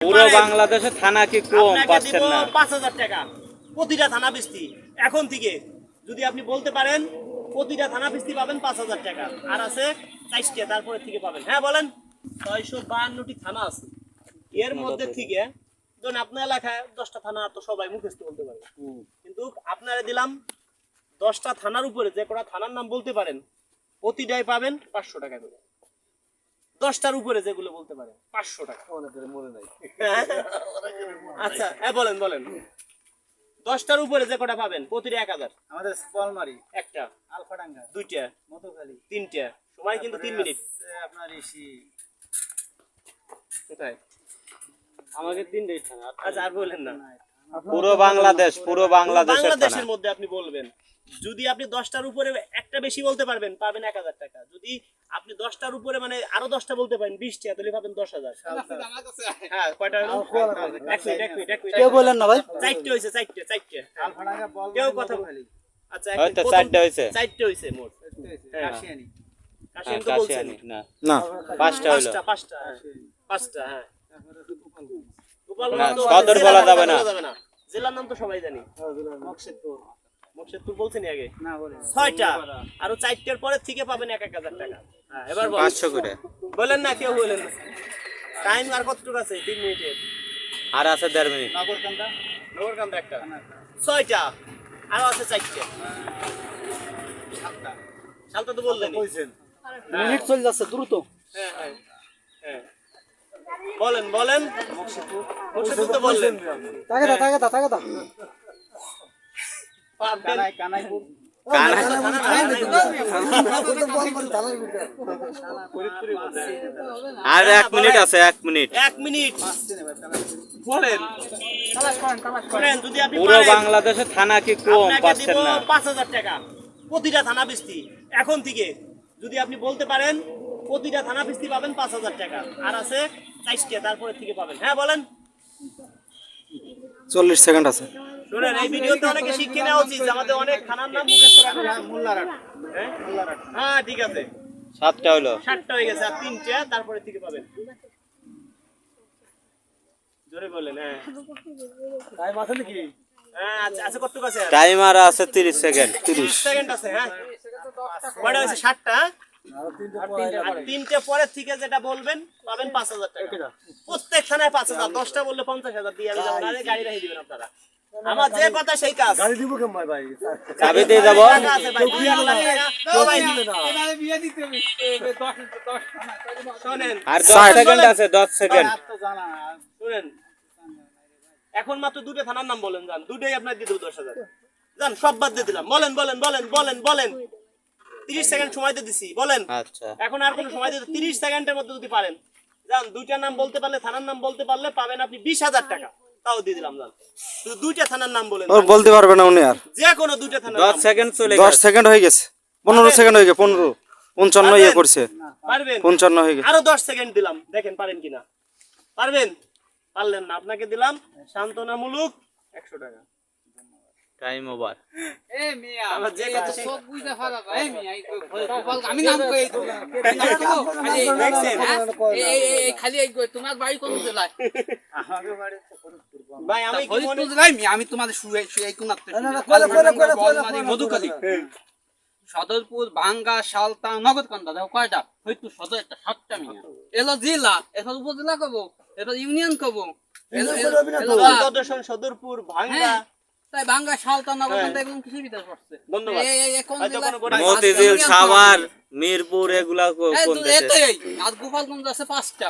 পুরো বাংলাদেশে থানা কি কম পাচ্ছেন না? ৫,০০০ টাকা প্রতিটা থানা পিস্তি এখন থেকে যদি আপনি বলতে পারেন প্রতিটা থানা পিস্তি পাবেন ৫,০০০ টাকা আর আছে ৪টা তারপরে থেকে পাবেন। হ্যাঁ বলেন ৬৫২টি থানা আছে এর মধ্যে থেকে ধরুন আপনার এলাকায় ১০টা থানা তো সবাই মুখস্থ বলতে পারে কিন্তু আপনারা দিলাম ১০টা থানার উপরে যে কটা থানার নাম বলতে পারেন প্রতিটাই পাবেন ৫০০ টাকা করে। ১০টার উপরে যেগুলো বলতে পারেন ৫০০ টাকা মনে নাই। আচ্ছা হ্যাঁ বলেন বলেন ১০টার উপরে যে কটা পাবেন প্রতিটা ১,০০০। আমাদের বলমারি একটা, আলফাডাঙ্গা, ২টা, মধুখালী, ৩টা, সময় কিন্তু ৩ মিনিট। আপনার ইসি কোথায় আমাকে ৩টাই থানা। আচ্ছা আর বলেন না পুরো বাংলাদেশের বাংলাদেশের মধ্যে আপনি বলবেন যদি আপনি 10টার উপরে একটা বেশি বলতে পারবেন পাবেন ১,০০০ টাকা। যদি আপনি 10টার উপরে মানে আরো 10টা বলতে পারেন 20টা তাহলে পাবেন ১০,০০০। হ্যাঁ কয়টা হলো? এক মিনিট কেউ বলেন না ভাই 4টে হইছে 4টে আলফাডাঙ্গা বলমারি কেউ কথা মধুখালী আচ্ছা হয়তো 4টে হইছে। 4টে হইছে মোট। কাশিয়ানি কাশিম তো বলছেন না না 5টা হলো। 5টা হ্যাঁ তারপরে না, সদর বলা যাবে না। জেলার নাম তো সবাই জানি মকসেদপুর বলছেন আগে না বলে 6টা আর 4টার পরে থেকে পাবেন ১,০০০ টাকা। হ্যাঁ এবার বলেন 500 করে বলেন না কেউ বলেন টাইম আর কতটুকু আছে 3 মিনিটের আর আছে 1.5 মিনিট। নগরকান্দা নগরকান্দা একটা 6টা আর আছে 4টা 7টা সালটা তো বললেন মিনিট চলে যাচ্ছে দ্রুত হ্যাঁ হ্যাঁ হ্যাঁ বলেন বলেন মকসেদপুর তো বললেন তাকে কানাইপুর আর 1 মিনিট আছে 1 মিনিট। 1 মিনিট বলেন শুনেন যদি আপনি পুরো পারেন বাংলাদেশে থানা কি কম আপনাকে পাচ্ছেন দিব না? ৫,০০০ টাকা প্রতিটা থানা পিস্তি এখন থেকে যদি আপনি বলতে পারেন প্রতিটা থানা পিস্তি পাবেন ৫,০০০ টাকা আর আছে ৪টা তারপরে থেকে পাবেন। হ্যাঁ বলেন 40 সেকেন্ড আছে শুনেন এই ভিডিওতে অনেকে শিক্ষা নেওয়া উচিত যে আমাদের অনেক থানার নাম মুখস্থ রাখা উচিত। মোল্লারহাট হ্যাঁ হ্যাঁ ঠিক আছে 7টা হলো। 7টা হয়ে গেছে আর 3টা তারপরে থেকে পাবেন। জোরে বলেন হ্যাঁ টাইম আছে নাকি হ্যাঁ আচ্ছা আচ্ছা কতটুকু আছে টাইমার আছে 30 সেকেন্ড। 30 সেকেন্ড আছে হ্যাঁ কয়টা হয়েছে 7টা আর 3টে পরে থেকে যেটা বলবেন পাবেন ৫,০০০ টাকা প্রত্যেক থানায় ৫,০০০ 10টা বললে ৫০,০০০ দিয়ে আমি যাবো আরে গাড়ি রেখে দিবেন আপনারা আমার যে কথা সেই কাজ গাড়ি দিব কেমন ভাই চাবি দিয়ে যাব। টাকা আছে ভাই 2 লাখ টাকা সবাই দিবে না এবারে বিয়ে দিতে হবে 10 শুনেন আর 10 সেকেন্ড আছে 10 সেকেন্ড। তো জানা শুনেন এখন মাত্র 2টে থানার নাম বলেন যান দুটোই আপনার দিয়ে দেব 10,000 যান সব বাদ দিয়ে দিলাম বলেন বলেন বলেন বলেন বলেন 30 সেকেন্ড সময় দিয়ে দিছি বলেন আচ্ছা এখন আর কোনো সময় দিতে 30 সেকেন্ডের মধ্যে যদি পারেন যান দুইটা নাম বলতে পারলে থানার নাম বলতে পারলে পাবেন আপনি 20,000 টাকা তাও দিয়ে দিলাম যান শুধু দুইটা থানার নাম বলেন বলতে পারবে না উনি আর যে কোনো দুইটা থানার 10 নাম সেকেন্ড চলে 10 গেছে। সেকেন্ড হয়ে গেছে 15 সেকেন্ড হয়ে গেছে 15 55 ইয়ে করছে পারবেন 55 হয়ে গেছে আরো 10 সেকেন্ড দিলাম দেখেন পারেন কিনা পারবেন পারলেন না আপনাকে দিলাম সান্তনামূলক 100 টাকা টাইম ওভার। এ মিয়া আমার যে কথা সেই- সব বুঝতে পারা ভাই মিয়া আমি নাম কই তো দেখছেন? এই খালি এই তোমার বাড়ি কোন জেলায় আমাদের বাড়ি ভাই আমি কি মনে ফরিদপুর জেলায় মিয়া আমি তোমাদের শুয়ে শুয়ে কোন মধুখালী সদরপুর ভাঙ্গা সালতা নগরকান্দা দেখো কয়টা ফরিদপুর সদর একটা 7টা মিয়া এলো জেলা এবার উপজেলা কব এবার ইউনিয়ন কব সদর সদরপুর ভাঙ্গা তাই ভাঙ্গা সালতা নগরকান্দা এগুলো কিছু ভিতর পড়ছে ধন্যবাদ। কোন হয়তো জেলা কোনো গোটা- মতিঝিল, সাভার, মিরপুর এগুলা কোন দেশে? আর গোপালগঞ্জ আছে 5টা